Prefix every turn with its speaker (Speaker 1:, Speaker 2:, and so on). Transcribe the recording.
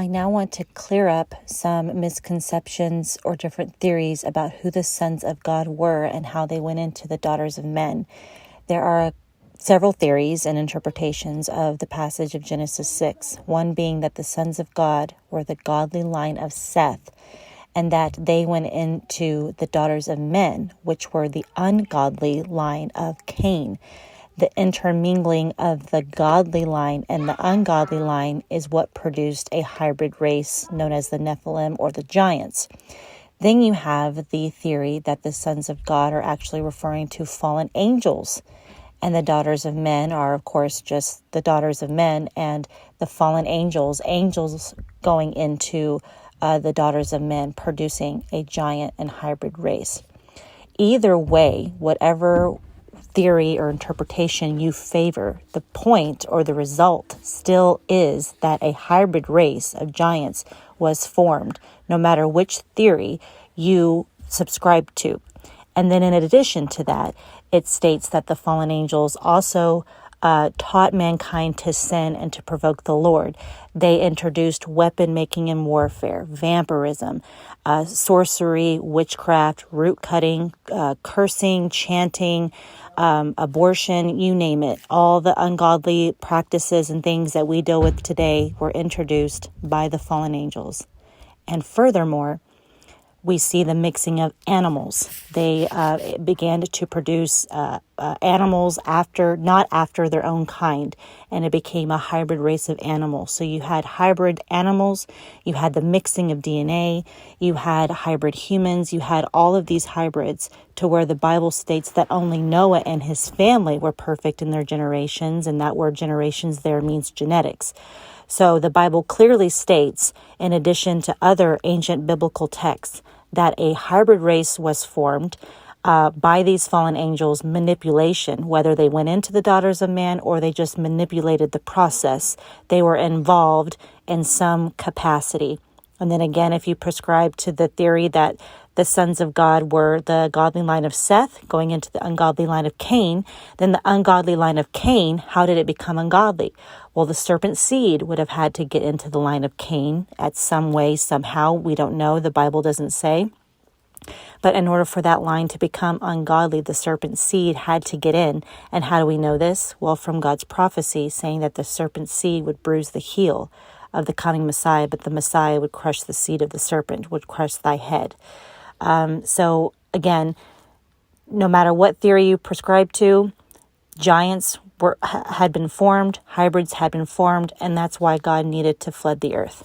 Speaker 1: I now want to clear up some misconceptions or different theories about who the sons of God were and how they went into the daughters of men. There are several theories and interpretations of the passage of Genesis 6, one being that the sons of God were the godly line of Seth, and that they went into the daughters of men, which were the ungodly line of Cain. The intermingling of the godly line and the ungodly line is what produced a hybrid race known as the Nephilim or the giants. Then you have the theory that the sons of God are actually referring to fallen angels, and the daughters of men are, of course, just the daughters of men, and the fallen angels going into the daughters of men, producing a giant and hybrid race. Either way, whatever theory or interpretation you favor, the point or the result still is that a hybrid race of giants was formed, no matter which theory you subscribe to. And then in addition to that, it states that the fallen angels also taught mankind to sin and to provoke the Lord. They introduced weapon making and warfare, vampirism, sorcery, witchcraft, root cutting, cursing, chanting, abortion, you name it. All the ungodly practices and things that we deal with today were introduced by the fallen angels. And furthermore, we see the mixing of animals. They began to produce animals not after their own kind, and it became a hybrid race of animals. So you had hybrid animals, you had the mixing of DNA, you had hybrid humans, you had all of these hybrids, to where the Bible states that only Noah and his family were perfect in their generations, and that word generations there means genetics. So the Bible clearly states, in addition to other ancient biblical texts, that a hybrid race was formed by these fallen angels' manipulation, whether they went into the daughters of man or they just manipulated the process. They were involved in some capacity. And then again, if you prescribe to the theory that the sons of God were the godly line of Seth going into the ungodly line of Cain, then the ungodly line of Cain, how did it become ungodly? Well, the serpent seed would have had to get into the line of Cain at some way, somehow. We don't know. The Bible doesn't say. But in order for that line to become ungodly, the serpent seed had to get in. And how do we know this? Well, from God's prophecy saying that the serpent seed would bruise the heel of the coming Messiah, but the Messiah would crush the seed of the serpent, would crush thy head. So again, no matter what theory you prescribe to, giants had been formed, hybrids had been formed, and that's why God needed to flood the earth.